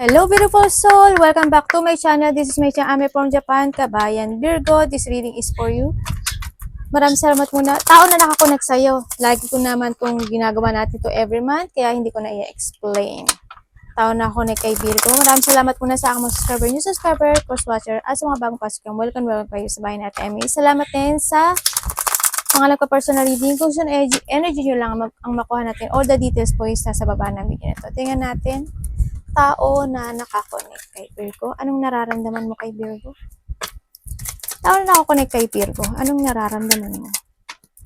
Hello beautiful soul! Welcome back to my channel. This is my channel, Ame from Japan, Kabayan Virgo. This reading is for you. Maraming salamat muna. Tao na nakakonect sa'yo. Lagi ko naman itong ginagawa natin to every month, kaya hindi ko na i-explain. Tao na connect kay Virgo. Maraming salamat muna sa aking mga subscriber, new subscriber, cross-watcher, at sa mga bagong pasok. Welcome kayo sa bahay natin. Salamat din sa mga nagpa-personal reading. Kung saan energy nyo lang ang makuha natin. All the details po is nasa baba ng video na ito. Tingnan natin. Tao na nakakonect kay Virgo. Anong nararamdaman mo kay Virgo? Tao na nakakonect kay Virgo. Anong nararamdaman mo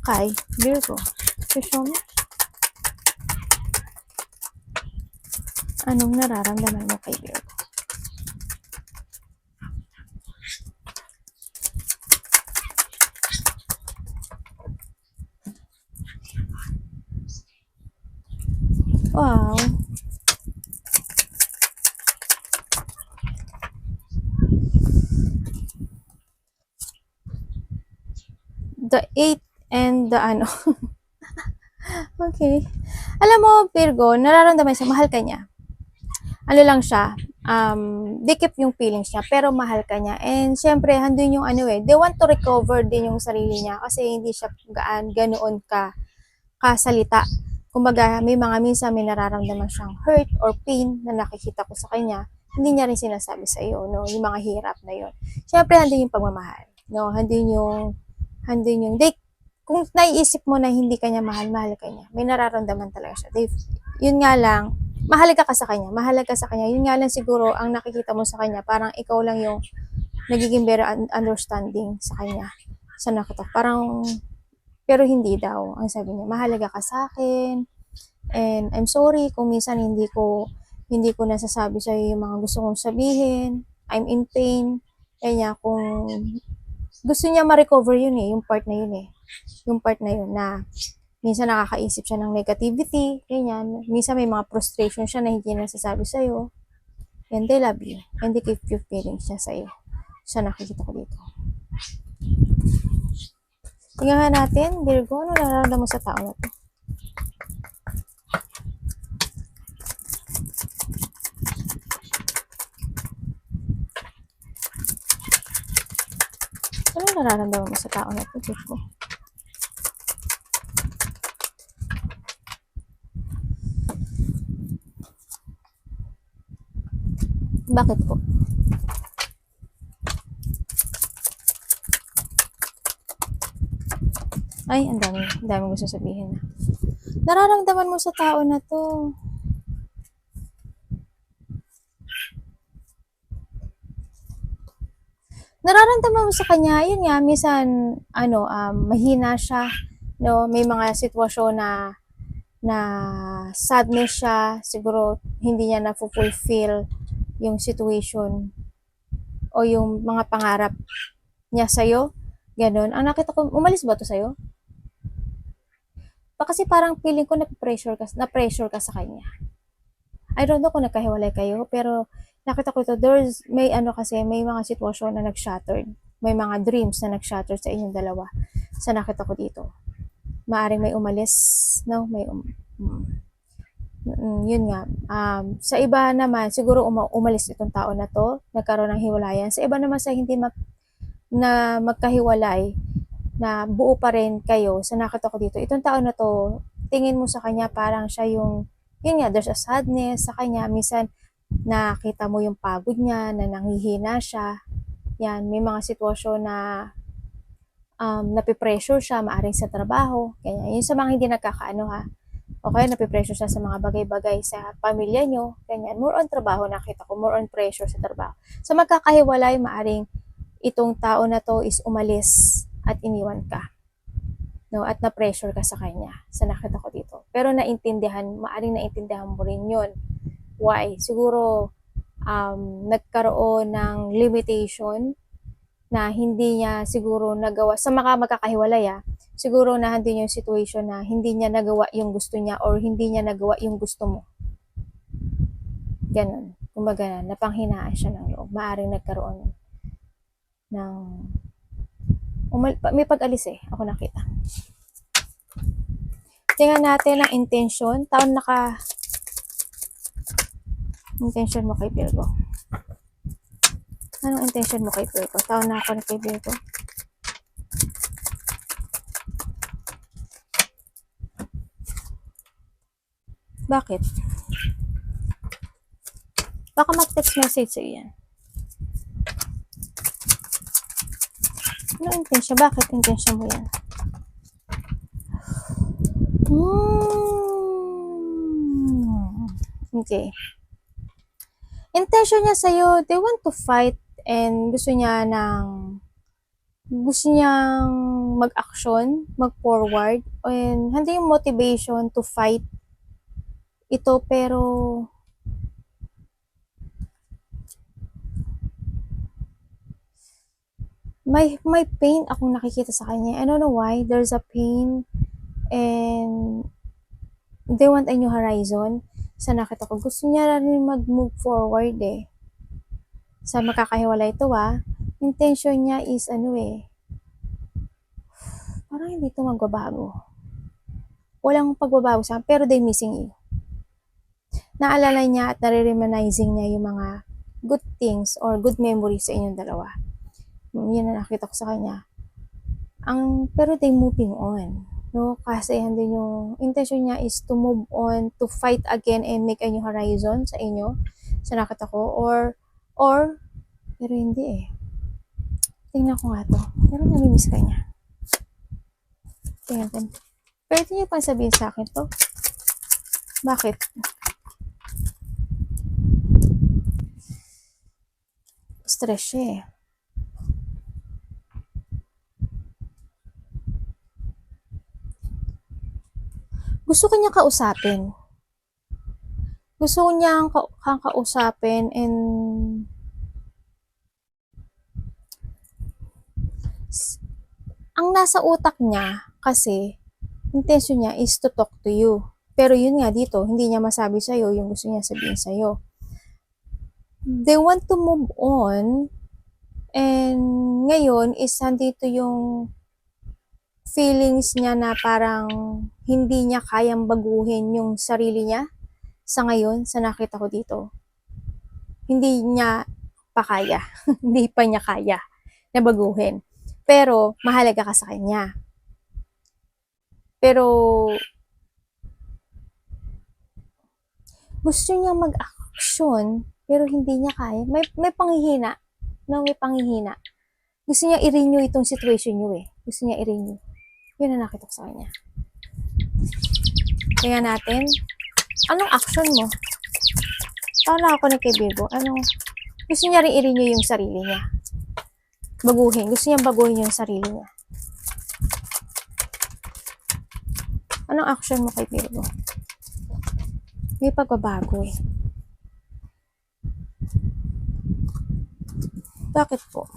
kay Virgo? Show mo. Anong nararamdaman mo kay Virgo? Wow. The 8 and the ano. Okay. Alam mo, Virgo, nararamdaman siya, mahal ka niya. Ano lang siya, dikip yung feelings niya, pero mahal ka niya. And syempre, handun yung ano they want to recover din yung sarili niya kasi hindi siya ganoon kasalita. Kumbaga, may mga minsan may nararamdaman siyang hurt or pain na nakikita ko sa kanya, hindi niya rin sinasabi sa iyo, no? Yung mga hirap na yun. Syempre, handun yung pagmamahal, no? Handun yung kung naiisip mo na hindi kanya mahal ka niya. May nararamdaman talaga siya. Yun nga lang, mahalaga ka sa kanya. Yun nga lang siguro, ang nakikita mo sa kanya, parang ikaw lang yung nagiging better understanding sa kanya. Sa nakita. Parang, pero hindi daw. Ang sabi niya, mahalaga ka sa akin. And I'm sorry kung minsan hindi ko nasasabi sa iyo yung mga gusto kong sabihin. I'm in pain. Kaya kung gusto niya ma-recover yun yung part na yun Yung part na yun na minsan nakakaisip siya ng negativity, ganyan. Minsan may mga frustration siya na hindi nasasabi sa'yo. And they love you. And they keep your feelings niya sa'yo. Siya nakikita ko dito. Tingnan natin, Virgo, ano nararamdaman mo sa tao na to? Ano nararamdaman mo sa tao na to, Virgo? Bakit po? Ay, ang dami gusto sabihin na. Nararamdaman mo sa tao na to. Nararamdaman mo sa kanya, yun nga, minsan, mahina siya, no? May mga sitwasyon na sadness siya, siguro hindi niya na-fulfill yung situation o yung mga pangarap niya sa'yo, ganun. Ang nakita ko, umalis ba to sa'yo? Kasi parang feeling ko na-pressure ka sa kanya. I don't know kung nagkahiwalay kayo, pero nakita ko ito, may mga sitwasyon na nag-shattered. May mga dreams na nag-shattered sa inyong dalawa. Sa nakita ko dito. Maaring may umalis, no? Yun nga. Sa iba naman, siguro umalis itong tao na to, nagkaroon ng hiwalayan. Sa iba naman sa hindi na magkahiwalay, na buo pa rin kayo, sa nakita ko dito, itong tao na to, tingin mo sa kanya parang siya yung, yun nga, there's a sadness sa kanya. Minsan, nakita mo yung pagod niya, na nanghihina siya. Yan, may mga sitwasyon na napipressure siya, maaring sa trabaho. Ganyan. Yun sa mga hindi nagkakaano ha. Okay, napipressure siya sa mga bagay-bagay sa pamilya nyo. Ganyan. More on trabaho, nakita ko. More on pressure sa trabaho. Sa magkakahiwalay, maaring itong tao na to is umalis at iniwan ka. No, at na-pressure ka sa kanya. Sa nakita ko dito. Pero maaring naintindihan mo rin yun. Why? Siguro, nagkaroon ng limitation na hindi niya siguro nagawa, sa magkakahiwalay siguro na hindi yung situation na hindi niya nagawa yung gusto niya or hindi niya nagawa yung gusto mo. Ganun. Kumbaga, napanghinaan siya ng loob. Maaring nagkaroon ng may pag-alis ako nakita. Tingnan natin ang intention. Taon intention mo kay Virgo? Anong intention mo kay Virgo? Tao na ako na kay Virgo. Bakit? Baka mag-text message sa'yo yan. Anong intention? Bakit intention mo yan? Okay. Intention niya sa'yo, they want to fight and gusto niyang mag-action, mag-forward, and hindi yung motivation to fight ito, pero may pain akong nakikita sa kanya. I don't know why, there's a pain and they want a new horizon. Sa nakita ko, gusto niya rin mag-move forward eh. Sa makakahiwalay ito intention niya is parang hindi ito magbabago. Walang pagbabago sa pero they missing you. Naalala niya at nare-reminiscing niya yung mga good things or good memories sa inyong dalawa. Yun na nakita ko sa kanya. Pero they moving on. No? Kasi andun yung intention niya is to move on, to fight again and make a new horizon sa inyo. Sa nakita ko. Or, pero hindi eh. Tingnan ko nga to. Pero namimiss ka niya. Tingnan ko. Pwede niyo pang sabihin sa akin to? Bakit? Stress siya eh. Gusto ko niya kausapin. Gusto ko niya kang kausapin and ang nasa utak niya kasi intention niya is to talk to you. Pero yun nga dito, hindi niya masabi sa'yo yung gusto niya sabihin sa'yo. They want to move on and ngayon is nandito yung feelings niya na parang hindi niya kayang baguhin yung sarili niya sa ngayon, sa nakita ko dito. Hindi niya pa kaya. Hindi pa niya kaya na baguhin. Pero, mahalaga ka sa kanya. Pero, gusto niya mag-action, pero hindi niya kaya. May panghihina. No, may panghihina. Gusto niya i-renew itong situation niyo eh. Gusto niya i-renew. Yun ang nakita ko sa kanya. Kaya natin, anong action mo? Tala ako na kay Virgo. Gusto niya rin i-renew yung sarili niya. Baguhin. Gusto niya baguhin yung sarili niya. Anong action mo kay Virgo? May pagbabago eh. Bakit po?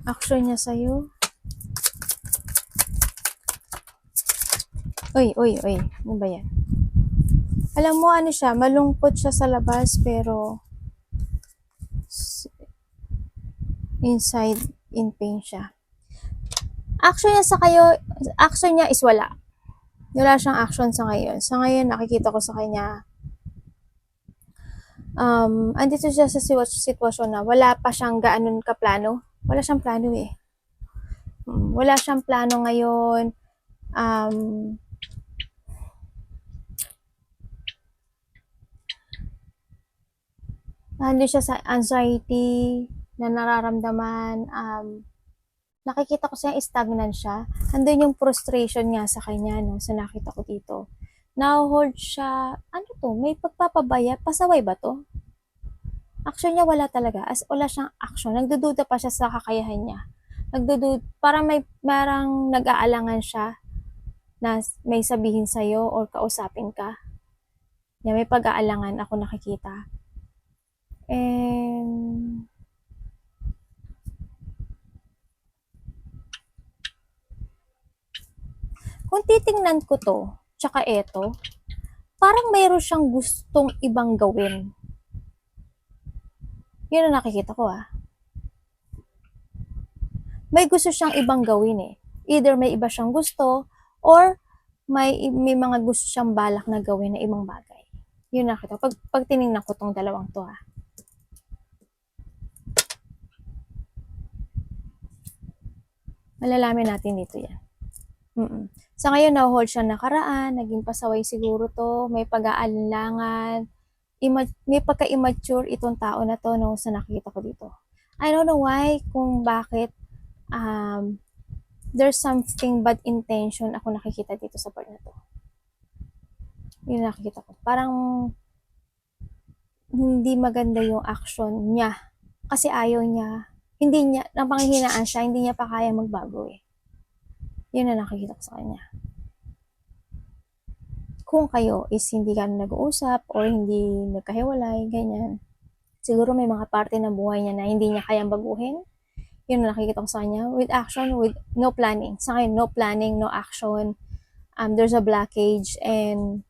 Action niya sa'yo? Uy. Ano ba yan? Alam mo, siya, malungkot siya sa labas, pero inside, in pain siya. Action niya is wala. Wala siyang action sa ngayon. Sa ngayon, nakikita ko sa kanya, andito siya sa sitwasyon na wala pa siyang gaanon kaplano. Wala siyang plano eh. Wala siyang plano ngayon. Nandun siya sa anxiety na nararamdaman. Nakikita ko siya, stagnant siya. Andun yung frustration nga sa kanya, no, sa nakita ko dito. Now-hold siya, may pagpapabaya, pasaway ba to? Action niya wala talaga, wala siyang action. Nagdududa pa siya sa kakayahan niya. Parang marang nag-aalangan siya na may sabihin sa'yo or kausapin ka. May pag-aalangan ako nakikita. And kung titingnan ko to, tsaka eto, parang mayroon siyang gustong ibang gawin. Yun ang nakikita ko May gusto siyang ibang gawin eh. Either may iba siyang gusto or may mga gusto siyang balak na gawin na ibang bagay. Yun nakita ko. Pag tinignan ko tong dalawang to ha. Malalaman natin dito yan. Sa ngayon, na-hold siya nakaraan, naging pasaway siguro to, may pag-aalinlangan, may pagka-immature itong tao na to no, sa nakikita ko dito. I don't know why, kung bakit there's something bad intention ako nakikita dito sa part na to. Yun nakikita ko. Parang hindi maganda yung action niya. Kasi ayaw niya, hindi niya, napanghihinaan siya, hindi niya pa kaya magbago eh. Yun na nakikita ko sa kanya. Kung kayo is hindi ka nag-uusap or hindi nagkahiwalay, ganyan, siguro may mga parte ng buhay niya na hindi niya kayang baguhin. Yun na nakikita ko sa kanya. With action, with no planning. Sa akin, no planning, no action. There's a blockage and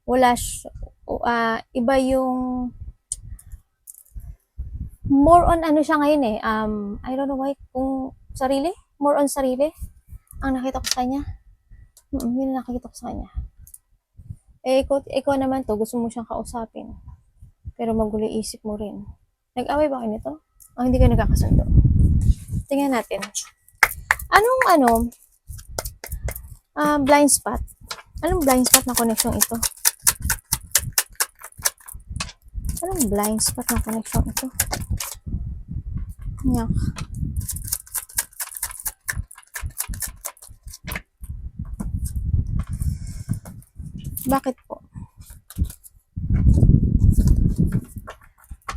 wala iba yung more on ano siya ngayon eh. I don't know why, kung sarili, more on sarili ang nakita ko sa kanya. Yun ang nakikita ko sa kanya. Eh, ikaw naman to, gusto mo siyang kausapin. Pero magulo isip mo rin. Nag-away ba kayo nito? Hindi kayo nagkakasundo. Tingnan natin. Anong blind spot? Anong blind spot na connection ito? Anong blind spot na connection ito? Nyak. Bakit po?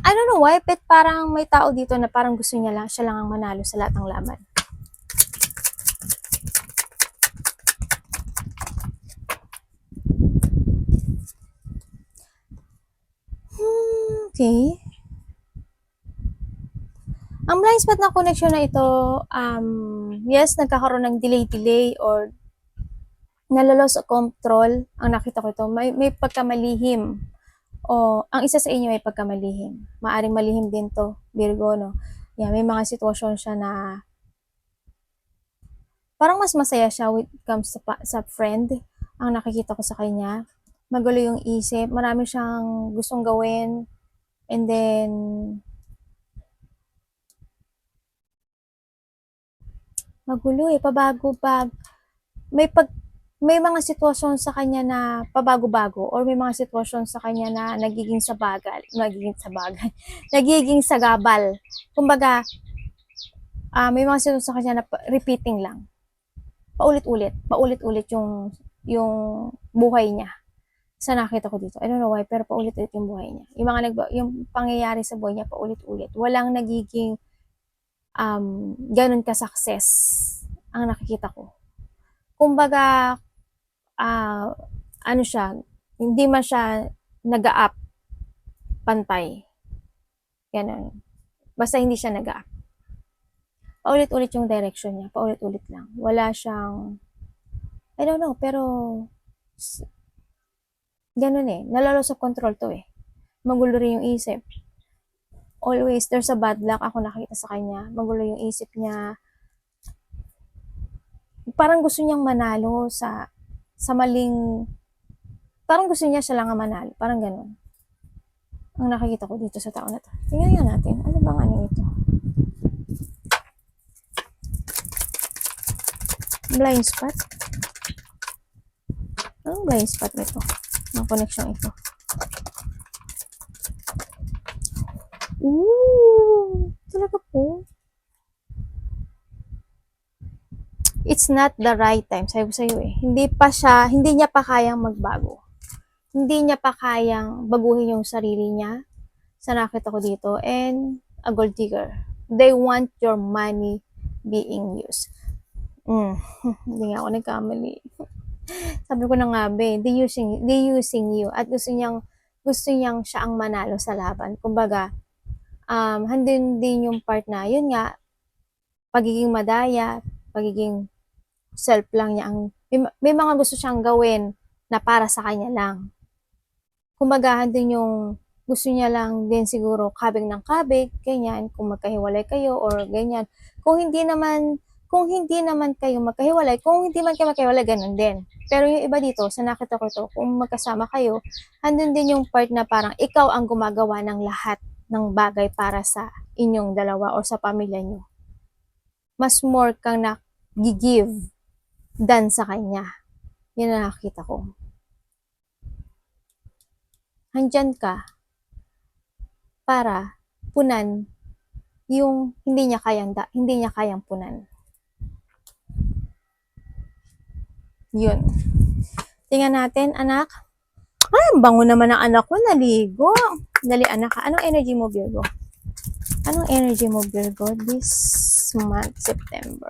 I don't know why, but parang may tao dito na parang gusto niya lang, siya lang ang manalo sa lahat ng laban. Okay. Ang blind spot na connection na ito, yes, nagkakaroon ng delay or nalaloss of control. Ang nakita ko ito, may pagkamalihim. O ang isa sa inyo may pagkamalihim. Maaring malihim din to, Virgo, no? Yeah, may mga sitwasyon siya na parang mas masaya siya when it comes sa friend. Ang nakikita ko sa kanya, magulo yung isip, marami siyang gustong gawin, and then magulo eh, may mga sitwasyon sa kanya na pabago-bago or may mga sitwasyon sa kanya na nagiging sagabal. Kumbaga, may mga sitwasyon sa kanya na repeating lang. Paulit-ulit yung buhay niya. Sa nakita ko dito. I don't know why, pero paulit-ulit yung buhay niya. Yung pangyayari sa buhay niya paulit-ulit. Walang nagiging ganun ka-success ang nakikita ko. Kumbaga, ano siya, hindi man siya nag-up pantay. Ganun. Basta hindi siya nag-up. Paulit-ulit yung direction niya. Paulit-ulit lang. Wala siyang, I don't know, pero ganun eh. Nalalos sa control to eh. Magulo rin yung isip. Always, there's a bad luck ako nakita sa kanya. Magulo yung isip niya. Parang gusto niyang manalo sa maling, parang gusto niya siya lang ang manalo. Parang ganun. Ang nakikita ko dito sa tao na to. Tingnan nga natin. Ano bang ano ito? Blind spot? Anong blind spot nito? Ang connection ito. Ooh! Talaga po. It's not the right time. Sabi ko sa'yo eh. Hindi niya pa kayang magbago. Hindi niya pa kayang baguhin yung sarili niya. Sa nakita ko dito. And a gold digger. They want your money being used. Hindi nga ako nagkamali. Sabi ko na nga be, they using you. At gusto niyang siya ang manalo sa laban. Kumbaga, handin din yung part na, yun nga, pagiging madaya, pagiging self lang niya ang may mga gusto siyang gawin na para sa kanya lang. Kumbaga, din yung gusto niya lang din siguro kabig ng kabig, ganyan, kung magkahiwalay kayo or ganyan. Kung kung hindi naman kayo magkahiwalay, kung hindi man kayo magkahiwalay, ganun din. Pero yung iba dito, sa nakita ko to, kung magkasama kayo, andun din yung part na parang ikaw ang gumagawa ng lahat ng bagay para sa inyong dalawa o sa pamilya nyo. Mas more kang nag-give than sa kanya. Yan ang nakakita ko. Handyan ka para punan yung hindi niya kayang punan. Yun. Tingnan natin, anak. Ay, ang bango naman ng anak ko, naligo. Dali, anak. Anong energy mo, Virgo? Anong energy mo, Virgo, this month, September?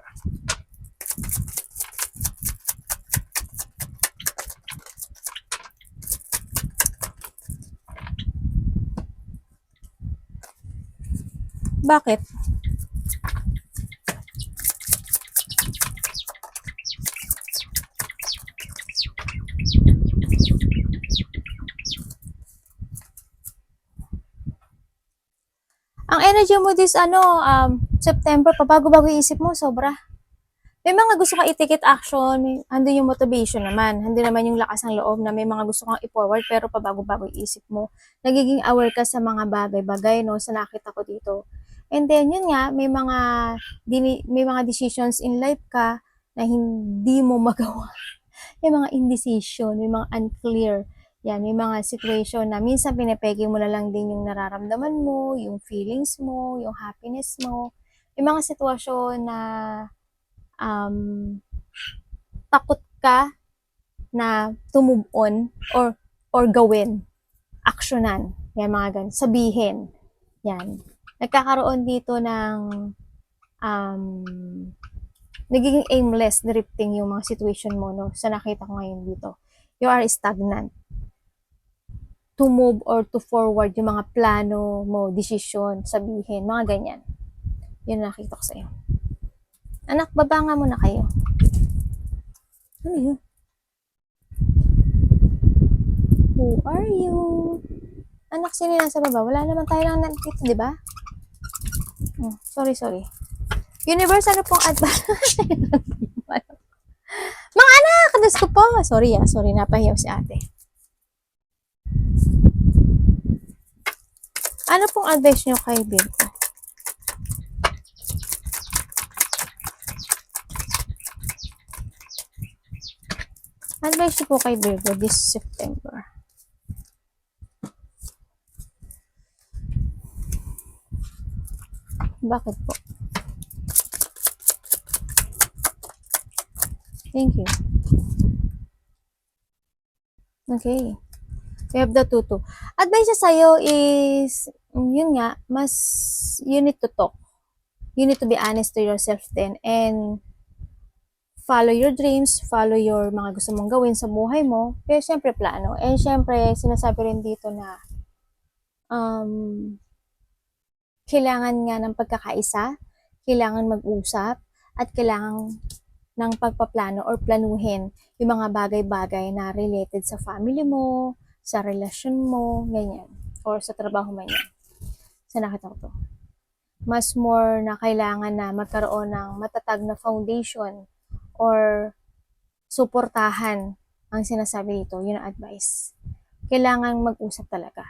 Bakit? Ang energy mo this September, pabago-bago yung isip mo, sobra. May mga gusto kang i-take action, andun yung motivation naman, andun naman yung lakas ng loob na may mga gusto kang i-forward pero pabago-bago yung isip mo. Nagiging aware ka sa mga bagay-bagay, no, sa nakita ko dito. And then, yun nga, may mga decisions in life ka na hindi mo magawa. May mga indecision, may mga unclear. Yan, may mga situation na minsan pinapeke mo na lang din yung nararamdaman mo, yung feelings mo, yung happiness mo. May mga sitwasyon na takot ka na to-move on or gawin, aksyonan, yan mga ganun, sabihin. Yan. Nagkakaroon dito ng nagiging aimless, drifting yung mga situation mo, no? Sa nakita ko ngayon dito. You are stagnant. To move or to forward yung mga plano mo, decision, sabihin, mga ganyan. Yun nakita ko sa'yo. Anak, baba nga muna kayo. Ano yun? Who are you? Anak, sino nasa baba? Wala naman tayo lang nandito, di ba? Sorry. Universe, ano pong advice? Mga anak, kadas ko po. Sorry, napahiyaw si ate. Ano pong advice nyo kay Virgo? Advice nyo po kay Virgo this September. Bakit po? Thank you. Okay. We have the tutu. Advice sa sa'yo is, yun nga, you need to talk. You need to be honest to yourself then and follow your dreams, follow your mga gusto mong gawin sa buhay mo, pero syempre plano. And syempre, sinasabi rin dito na kailangan nga ng pagkakaisa, kailangan mag-usap, at kailangan ng pagpaplano or planuhin yung mga bagay-bagay na related sa family mo, sa relasyon mo, ganyan. Or sa trabaho man yan. Sa nakita ko to. Mas more na kailangan na magkaroon ng matatag na foundation or suportahan ang sinasabi dito. Yun ang advice. Kailangan mag-usap talaga.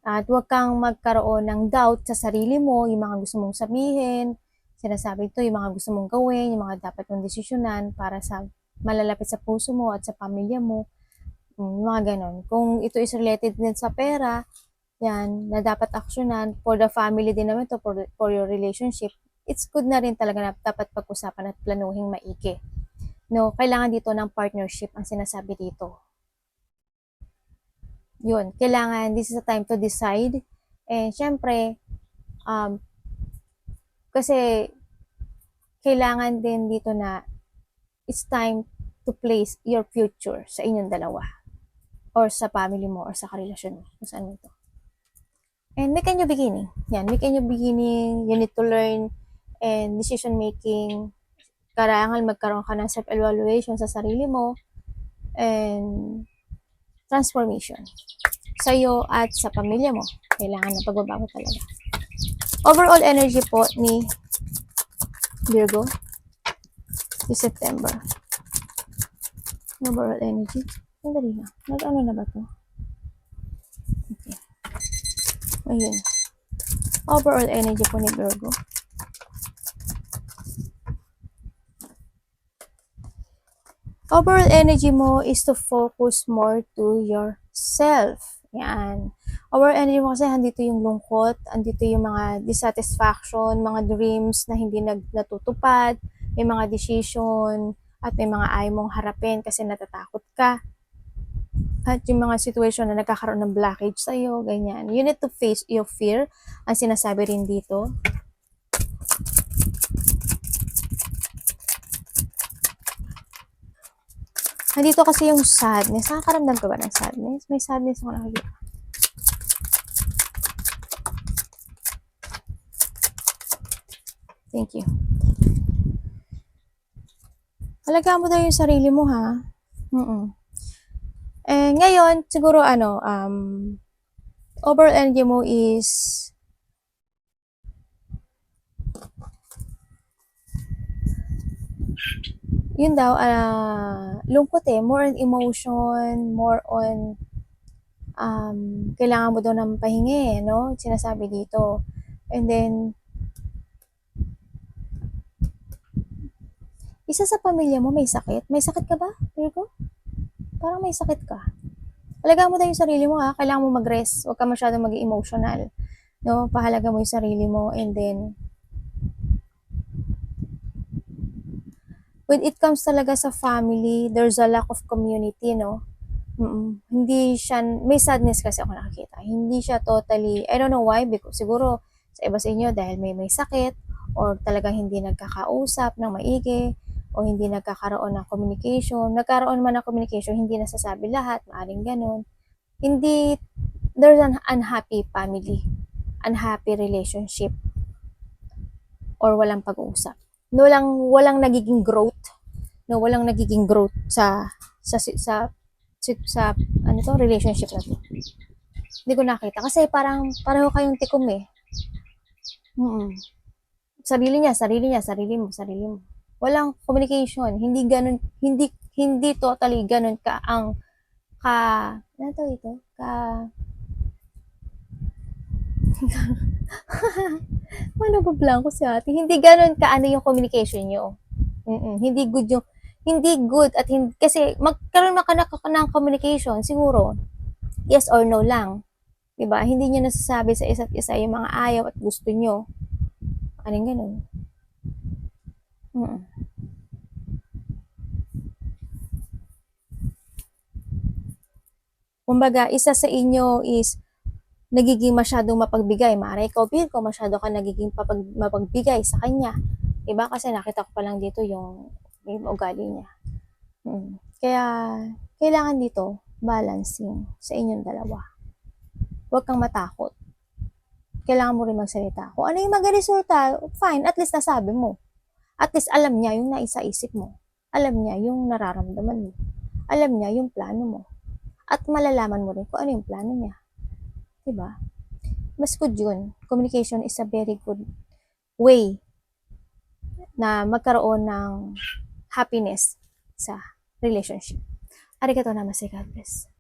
At huwag kang magkaroon ng doubt sa sarili mo, yung mga gusto mong sabihin, sinasabi ito, yung mga gusto mong gawin, yung mga dapat mong desisyonan para sa malalapit sa puso mo at sa pamilya mo, mga ganon. Kung ito is related din sa pera, yan, na dapat aksyonan, for the family din naman to, for your relationship, it's good na rin talaga na dapat pag-usapan at planuhing maigi. No, kailangan dito ng partnership ang sinasabi dito. Yun, kailangan, this is a time to decide. And syempre, kasi kailangan din dito na it's time to place your future sa inyong dalawa or sa family mo or sa karelasyon mo. Kung saan mo ito. And make a new beginning. Yan, make a new beginning. You need to learn and decision making. Kailangan magkaroon ka ng self-evaluation sa sarili mo and transformation sa'yo at sa pamilya mo. Kailangan ng pagbabago talaga. Overall energy po ni Virgo. This September. Overall energy. Sandali na. Nag-ano na ba to? Okay. Ayun. Overall energy po ni Virgo. Overall energy mo is to focus more to yourself. Yan. Overall energy mo kasi andito yung lungkot, andito yung mga dissatisfaction, mga dreams na hindi natutupad, may mga decision, at may mga ayaw mong harapin kasi natatakot ka. At yung mga situation na nagkakaroon ng blockage sa'yo, ganyan. You need to face your fear, ang sinasabi rin dito. Nandito kasi yung sadness. Nakakaramdam ka ba ng sadness? May sadness ako nakikita. Thank you. Alagaan mo daw yung sarili mo, ha? Eh, ngayon, siguro overall energy mo is yun daw, lungkot more on emotion, more on kailangan mo daw ng pahinga no? Sinasabi dito. And then, isa sa pamilya mo may sakit? May sakit ka ba, Virgo? Parang may sakit ka. Alagaan mo daw yung sarili mo, ha? Kailangan mo mag-rest. Huwag ka masyadong maging emotional. No? Pahalaga mo yung sarili mo. And then, when it comes talaga sa family, there's a lack of community, no? Hindi siya, may sadness kasi ako nakakita. Hindi siya totally, I don't know why, because siguro sa iba sa inyo dahil may sakit, or talagang hindi nagkakausap ng maigi, o hindi nagkakaroon ng communication. Nagkaroon man ng communication, hindi nasasabi lahat, maaring ganun. Hindi, there's an unhappy family, unhappy relationship, or walang pag-uusap. Walang nagiging growth, no, walang nagiging growth sa ano to, relationship na to. Hindi ko nakita kasi parang pareho kayong tikom eh. Sarili mo. Walang communication, hindi ganun, hindi totally ganun ka ang ano to ito? Paano ba blanco si ate? Hindi ganun ka ano yung communication nyo. Hindi good at hindi, kasi magkaroon ka ng communication siguro yes or no lang, diba? Hindi nyo nasasabi sa isa't isa yung mga ayaw at gusto nyo, anong ganun. Kumbaga isa sa inyo is nagiging masyadong mapagbigay. Maaari ikaw, Virgo, masyado ka nagiging mapagbigay sa kanya. Diba? Kasi nakita ko pa lang dito yung ugali niya. Kaya, kailangan dito, balancing sa inyong dalawa. Huwag kang matakot. Kailangan mo rin magsalita. Kung ano yung mag-resulta, fine, at least nasabi mo. At least alam niya yung naisa-isip mo. Alam niya yung nararamdaman mo. Alam niya yung plano mo. At malalaman mo rin kung ano yung plano niya. Diba? Mas good yun. Communication is a very good way na magkaroon ng happiness sa relationship. Arigatou namaste, God bless.